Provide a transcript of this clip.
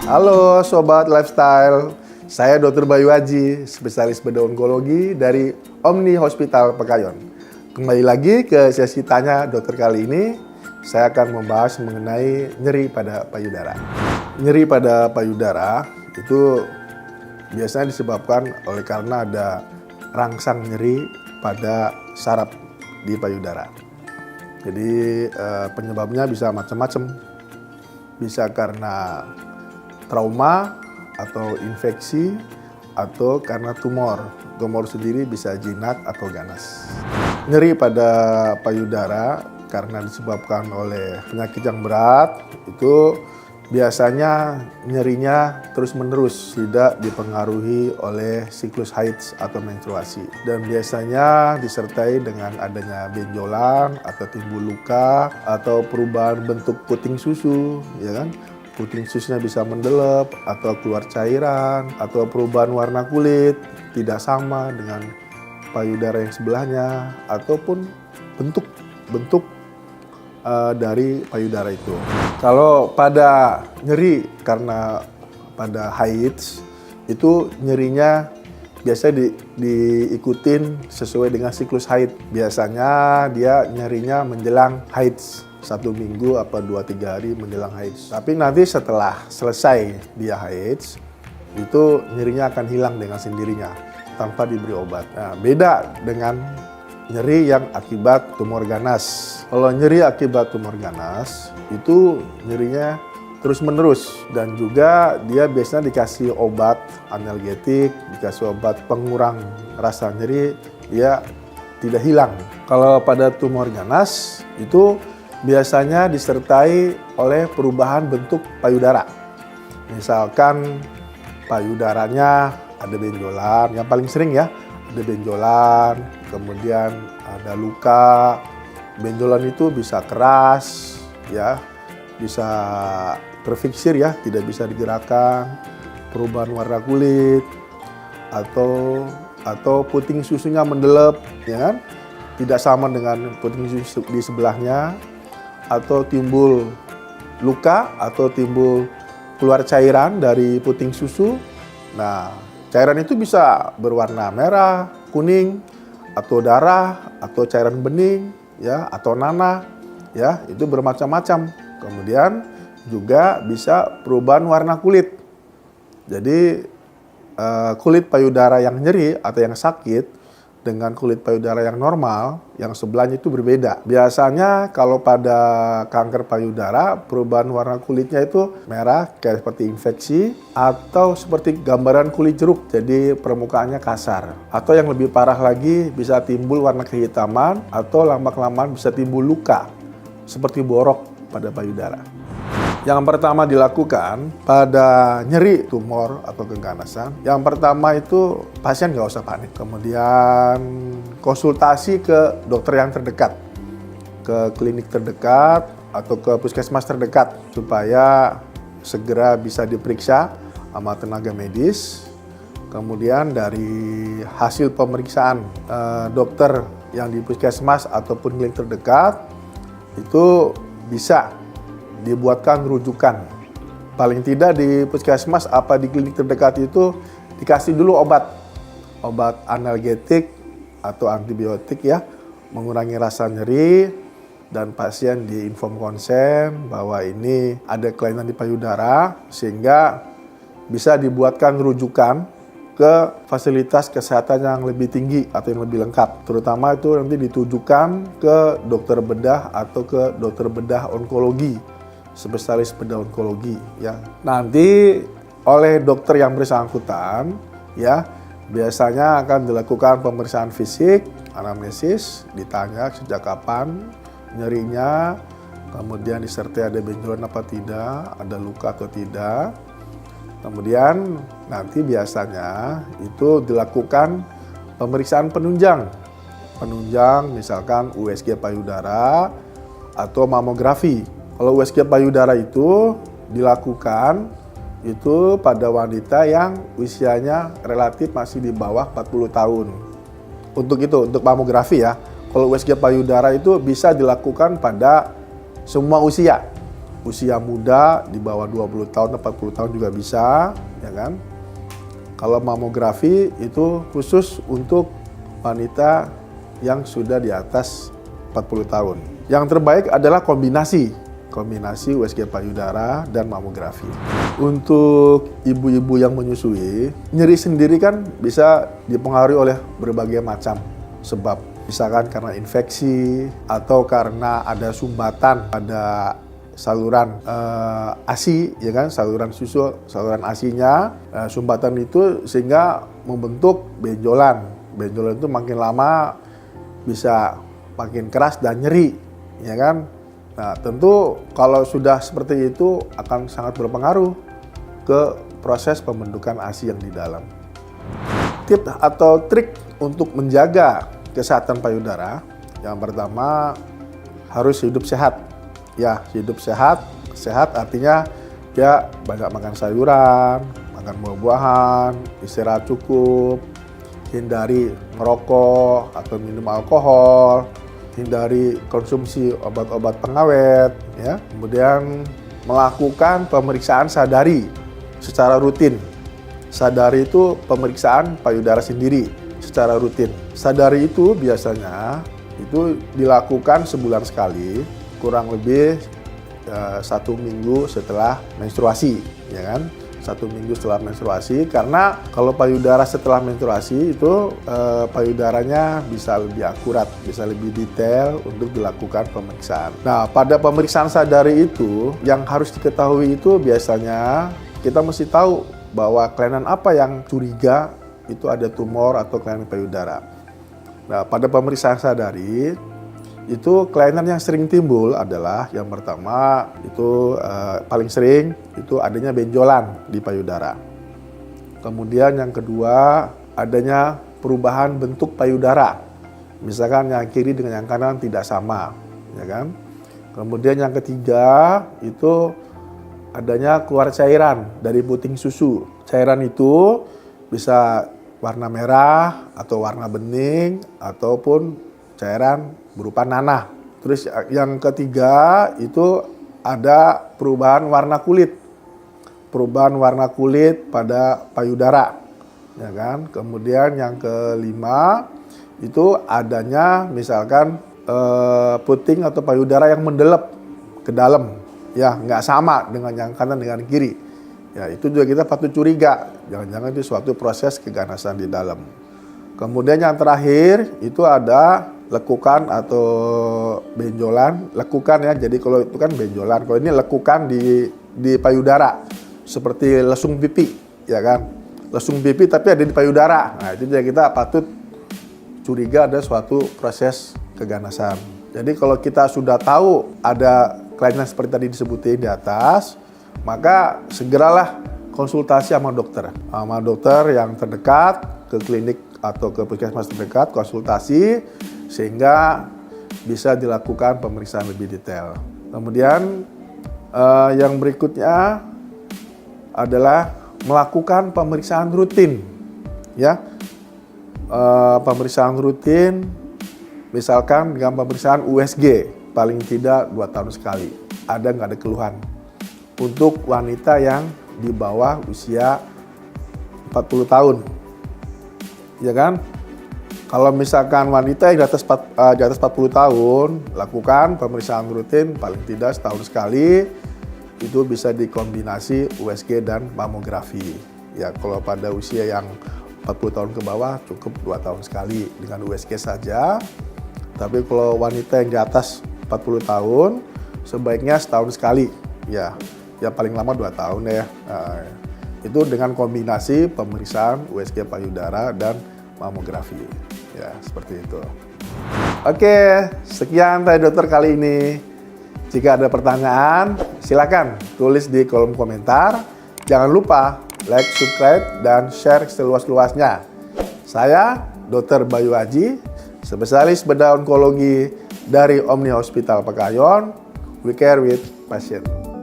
Halo Sobat Lifestyle, saya Dr. Bayu Aji, spesialis bedah onkologi dari Omni Hospital Pekayon. Kembali lagi ke sesi tanya dokter kali ini, saya akan membahas mengenai nyeri pada payudara. Nyeri pada payudara itu biasanya disebabkan oleh karena ada rangsang nyeri pada saraf di payudara. Jadi penyebabnya bisa macam-macam, bisa karena trauma atau infeksi atau karena tumor. Tumor sendiri bisa jinak atau ganas. Nyeri pada payudara karena disebabkan oleh penyakit yang berat itu biasanya nyerinya terus-menerus, tidak dipengaruhi oleh siklus haid atau menstruasi. Dan biasanya disertai dengan adanya benjolan atau timbul luka atau perubahan bentuk puting susu, ya kan? Puting susunya bisa mendelep atau keluar cairan atau perubahan warna kulit tidak sama dengan payudara yang sebelahnya ataupun bentuk dari payudara itu. Kalau pada nyeri karena pada haid itu nyerinya biasanya diikutin sesuai dengan siklus haid. Biasanya dia nyerinya menjelang haid. 1 minggu apa 2-3 hari menjelang haid. Tapi nanti setelah selesai dia haid, itu nyerinya akan hilang dengan sendirinya tanpa diberi obat. Nah, beda dengan nyeri yang akibat tumor ganas. Kalau nyeri akibat tumor ganas, itu nyerinya terus-menerus dan juga dia biasanya dikasih obat analgetik, dikasih obat pengurang rasa nyeri, dia tidak hilang. Kalau pada tumor ganas, itu biasanya disertai oleh perubahan bentuk payudara. Misalkan payudaranya ada benjolan, yang paling sering ya, ada benjolan, kemudian ada luka. Benjolan itu bisa keras, ya, bisa terfiksir ya, tidak bisa digerakkan, perubahan warna kulit, atau puting susunya mendelep, ya kan? Tidak sama dengan puting susu di sebelahnya, atau timbul luka atau timbul keluar cairan dari puting susu. Nah, cairan itu bisa berwarna merah, kuning, atau darah, atau cairan bening, ya, atau nanah, ya, itu bermacam-macam. Kemudian juga bisa perubahan warna kulit. Jadi kulit payudara yang nyeri atau yang sakit dengan kulit payudara yang normal, yang sebelahnya itu berbeda. Biasanya kalau pada kanker payudara, perubahan warna kulitnya itu merah, kayak seperti infeksi, atau seperti gambaran kulit jeruk, jadi permukaannya kasar. Atau yang lebih parah lagi, bisa timbul warna kehitaman, atau lama-kelamaan bisa timbul luka, seperti borok pada payudara. Yang pertama dilakukan pada nyeri tumor atau keganasan, yang pertama itu pasien nggak usah panik. Kemudian konsultasi ke dokter yang terdekat, ke klinik terdekat atau ke puskesmas terdekat supaya segera bisa diperiksa sama tenaga medis. Kemudian dari hasil pemeriksaan dokter yang di puskesmas ataupun klinik terdekat itu bisa dibuatkan rujukan. Paling tidak di puskesmas apa di klinik terdekat itu dikasih dulu obat analgetik atau antibiotik ya, mengurangi rasa nyeri, dan pasien diinform konsen bahwa ini ada kelainan di payudara sehingga bisa dibuatkan rujukan ke fasilitas kesehatan yang lebih tinggi atau yang lebih lengkap. Terutama itu nanti ditujukan ke dokter bedah atau ke dokter bedah onkologi, spesialis bedah onkologi ya. Nanti oleh dokter yang bersangkutan ya, biasanya akan dilakukan pemeriksaan fisik, anamnesis, ditanya sejak kapan nyerinya, kemudian disertai ada benjolan apa tidak, ada luka atau tidak. Kemudian nanti biasanya itu dilakukan pemeriksaan penunjang misalkan USG payudara atau mamografi. Kalau USG payudara itu dilakukan itu pada wanita yang usianya relatif masih di bawah 40 tahun. Untuk mamografi ya. Kalau USG payudara itu bisa dilakukan pada semua usia. usia muda di bawah 20 tahun, 40 tahun juga bisa, ya kan? Kalau mamografi itu khusus untuk wanita yang sudah di atas 40 tahun. Yang terbaik adalah kombinasi USG payudara dan mamografi. Untuk ibu-ibu yang menyusui, nyeri sendiri kan bisa dipengaruhi oleh berbagai macam sebab. Misalkan karena infeksi atau karena ada sumbatan pada saluran ASI, ya kan, saluran susu, saluran ASI-nya, sumbatan itu sehingga membentuk benjolan. Benjolan itu makin lama bisa makin keras dan nyeri, ya kan. Nah, tentu kalau sudah seperti itu akan sangat berpengaruh ke proses pembentukan ASI yang di dalam. Tips atau trik untuk menjaga kesehatan payudara, yang pertama harus hidup sehat. Ya, hidup sehat artinya ya banyak makan sayuran, makan buah-buahan, istirahat cukup, hindari merokok atau minum alkohol, hindari konsumsi obat-obat pengawet, ya. Kemudian melakukan pemeriksaan sadari secara rutin. Sadari itu pemeriksaan payudara sendiri secara rutin. Sadari itu biasanya itu dilakukan sebulan sekali, kurang lebih 1 minggu setelah menstruasi, ya kan? 1 minggu setelah menstruasi, karena kalau payudara setelah menstruasi itu payudaranya bisa lebih akurat, bisa lebih detail untuk dilakukan pemeriksaan. Nah, pada pemeriksaan sadari itu yang harus diketahui itu biasanya kita mesti tahu bahwa kelainan apa yang curiga itu ada tumor atau kelainan payudara. Nah, pada pemeriksaan sadari itu kelainan yang sering timbul adalah yang pertama itu paling sering itu adanya benjolan di payudara. Kemudian yang kedua adanya perubahan bentuk payudara. Misalkan yang kiri dengan yang kanan tidak sama, ya kan? Kemudian yang ketiga itu adanya keluar cairan dari puting susu. Cairan itu bisa warna merah atau warna bening ataupun cairan berupa nanah. Terus yang ketiga itu ada perubahan warna kulit. Perubahan warna kulit pada payudara, ya kan? Kemudian yang kelima itu adanya misalkan puting atau payudara yang mendelep ke dalam, ya nggak sama dengan yang kanan dengan kiri. Ya, itu juga kita patut curiga, jangan-jangan itu suatu proses keganasan di dalam. Kemudian yang terakhir itu ada lekukan atau benjolan, lekukan ya. Jadi kalau itu kan benjolan, kalau ini lekukan di payudara seperti lesung pipi, ya kan? Lesung pipi tapi ada di payudara. Nah, itu juga kita patut curiga ada suatu proses keganasan. Jadi kalau kita sudah tahu ada kelainan seperti tadi disebutin di atas, maka segeralah konsultasi sama dokter yang terdekat, ke klinik atau ke puskesmas terdekat, konsultasi sehingga bisa dilakukan pemeriksaan lebih detail. Kemudian yang berikutnya adalah melakukan pemeriksaan rutin, ya. Pemeriksaan rutin, misalkan dengan pemeriksaan USG paling tidak 2 tahun sekali. Ada nggak ada keluhan? Untuk wanita yang di bawah usia 40 tahun, ya kan? Kalau misalkan wanita yang di atas 40 tahun, lakukan pemeriksaan rutin paling tidak setahun sekali, itu bisa dikombinasi USG dan mamografi. Ya, kalau pada usia yang 40 tahun ke bawah cukup 2 tahun sekali dengan USG saja. Tapi kalau wanita yang di atas 40 tahun, sebaiknya setahun sekali, ya paling lama 2 tahun ya. Nah, itu dengan kombinasi pemeriksaan USG payudara dan mamografi. Ya, seperti itu. Oke, sekian tadi dokter kali ini. Jika ada pertanyaan, silakan tulis di kolom komentar. Jangan lupa like, subscribe, dan share seluas-luasnya. Saya Dr. Bayu Aji, spesialis bedah onkologi dari Omni Hospital Pekayon. We care with patient.